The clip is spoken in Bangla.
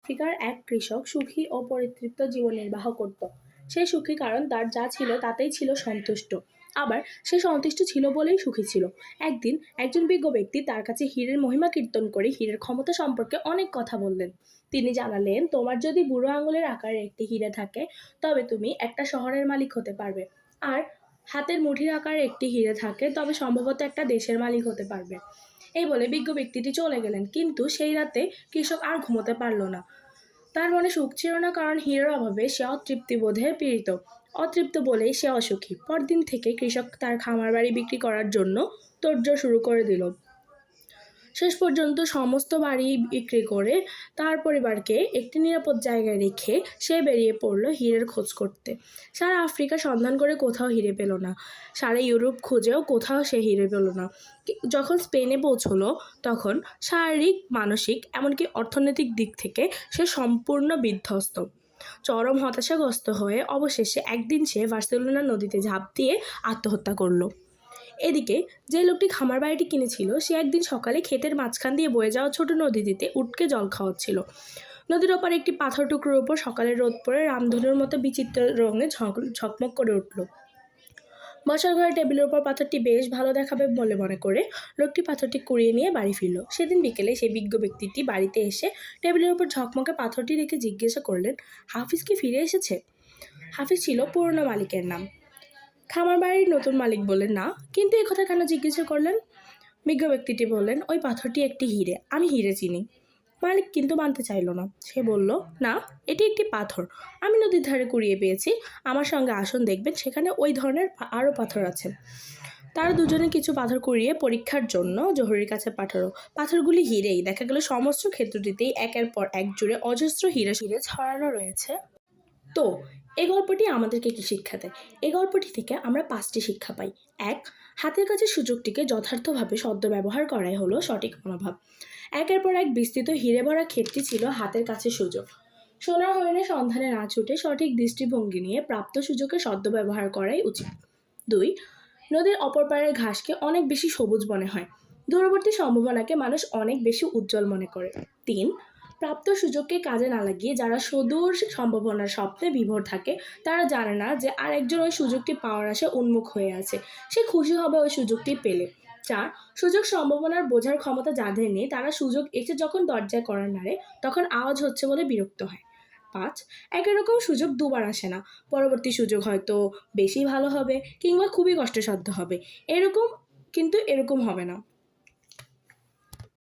আফ্রিকার এক কৃষক সুখী ও পরিতৃপ্ত জীবন নির্বাহ করত। সে সুখী কারণ তার যা ছিল তাতেই ছিল সন্তুষ্ট। আবার সে সন্তুষ্ট ছিল বলেই সুখী ছিল। একদিন একজন বিজ্ঞ ব্যক্তি তার কাছে হীরের মহিমা কীর্তন করে হীরের ক্ষমতা সম্পর্কে অনেক কথা বললেন। তিনি জানালেন, তোমার যদি বুড়ো আঙুলের আকারে একটি হীরে থাকে তবে তুমি একটা শহরের মালিক হতে পারবে, আর হাতের মুঠির আকারে একটি হীরে থাকে তবে সম্ভবত একটা দেশের মালিক হতে পারবে। এই বলে বিজ্ঞ ব্যক্তিটি চলে গেলেন, কিন্তু সেই রাতে কৃষক আর ঘুমোতে পারল না। তার মনে সুখ ছিল না, কারণ হীরার অভাবে সে অতৃপ্তিবোধে পীড়িত। অতৃপ্ত বলেই সে অসুখী। পরদিন থেকে কৃষক তার খামার বাড়ি বিক্রি করার জন্য তোড়জোড় শুরু করে দিল। শেষ পর্যন্ত সমস্ত বাড়ি বিক্রি করে তার পরিবারকে একটি নিরাপদ জায়গায় রেখে সে বেরিয়ে পড়ল হীরের খোঁজ করতে। সারা আফ্রিকা সন্ধান করে কোথাও হীরে পেল না। সারা ইউরোপ খুঁজেও কোথাও সে হীরে পেল না। যখন স্পেনে পৌঁছলো তখন শারীরিক, মানসিক, এমনকি অর্থনৈতিক দিক থেকে সে সম্পূর্ণ বিধ্বস্ত। চরম হতাশাগ্রস্ত হয়ে অবশেষে একদিন সে বার্সেলোনা নদীতে ঝাঁপ দিয়ে আত্মহত্যা করলো। এদিকে যে লোকটি খামার বাড়িটি কিনেছিল সে একদিন সকালে ক্ষেতের মাঝখান দিয়ে বয়ে যাওয়া ছোট নদীটিতে উটকে জল খাওয়াচ্ছিল। নদীর ওপারে একটি পাথর টুকরোর উপর সকালের রোদ পড়ে রামধনুর মতো বিচিত্র রঙে ঝকমক করে উঠল। বসার ঘরে টেবিলের উপর পাথরটি বেশ ভালো দেখাবে বলে মনে করে লোকটি পাথরটি কুড়িয়ে নিয়ে বাড়ি ফিরল। সেদিন বিকেলে সেই বিজ্ঞ ব্যক্তিটি বাড়িতে এসে টেবিলের উপর ঝকমকে পাথরটি রেখে জিজ্ঞাসা করলেন, হাফিজ কি ফিরে এসেছে? হাফিজ ছিল পুরনো মালিকের নাম। খামার বাড়ির নতুন মালিক বললেন, না। কিন্তু এই কথা কেন জিজ্ঞাসা করলেন? বিজ্ঞ ব্যক্তিটি বললেন, ওই পাথরটি একটি হীরে, আমি হীরে চিনি। মালিক কিন্তু মানতে চাইল না। সে বলল, না, এটি একটি পাথর, আমি নদীর ধারে কুড়িয়ে পেয়েছি। আমার সঙ্গে আসুন, দেখবেন সেখানে ওই ধরনের আরও পাথর আছে। তারা দুজনে কিছু পাথর কুড়িয়ে পরীক্ষার জন্য জহুরির কাছে পাঠালো। পাথরগুলি হীরেই। দেখা গেল সমস্ত ক্ষেত্রটিতেই একের পর এক জুড়ে অজস্র হীরে ছড়ানো রয়েছে। তো এই গল্পটি আমাদেরকে কি শিক্ষা দেয়? এই গল্পটি থেকে আমরা 5টি শিক্ষা পাই। 1. হাতের কাছে সুযোগটিকে যথার্থভাবে সদ্ব্যবহার করাই হলো সঠিক মনোভাব। একের পর এক বিস্তৃত হীরে ভরা ক্ষেতটি ছিল হাতের কাছে সুযোগ। সোনার হরিণের সন্ধানে না ছুটে সঠিক দৃষ্টিভঙ্গি নিয়ে প্রাপ্ত সুযোগের সদ্ব্যবহার করাই উচিত। 2. নদীর অপর পাড়ের ঘাসকে অনেক বেশি সবুজ মনে হয়, দূরবর্তী সম্ভাবনাকে মানুষ অনেক বেশি উজ্জ্বল মনে করে। 3. প্রাপ্ত সুযোগকে কাজে না লাগিয়ে যারা সুদূর সম্ভাবনার স্বপ্নে বিভোর থাকে তারা জানে না যে আরেকজন ওই সুযোগটি পাওয়ার আশায় উন্মুখ হয়ে আছে। সে খুশি হবে ওই সুযোগটি পেলে। 4. সুযোগ সম্ভাবনার বোঝার ক্ষমতা যাদের নেই তারা সুযোগ এসে যখন দরজায় কড়া নাড়ে তখন আওয়াজ হচ্ছে বলে বিরক্ত হয়। 5. একই রকম সুযোগ দুবার আসে না। পরবর্তী সুযোগ হয়তো বেশি ভালো হবে কিংবা খুবই কষ্টসাধ্য হবে, এরকম হবে না।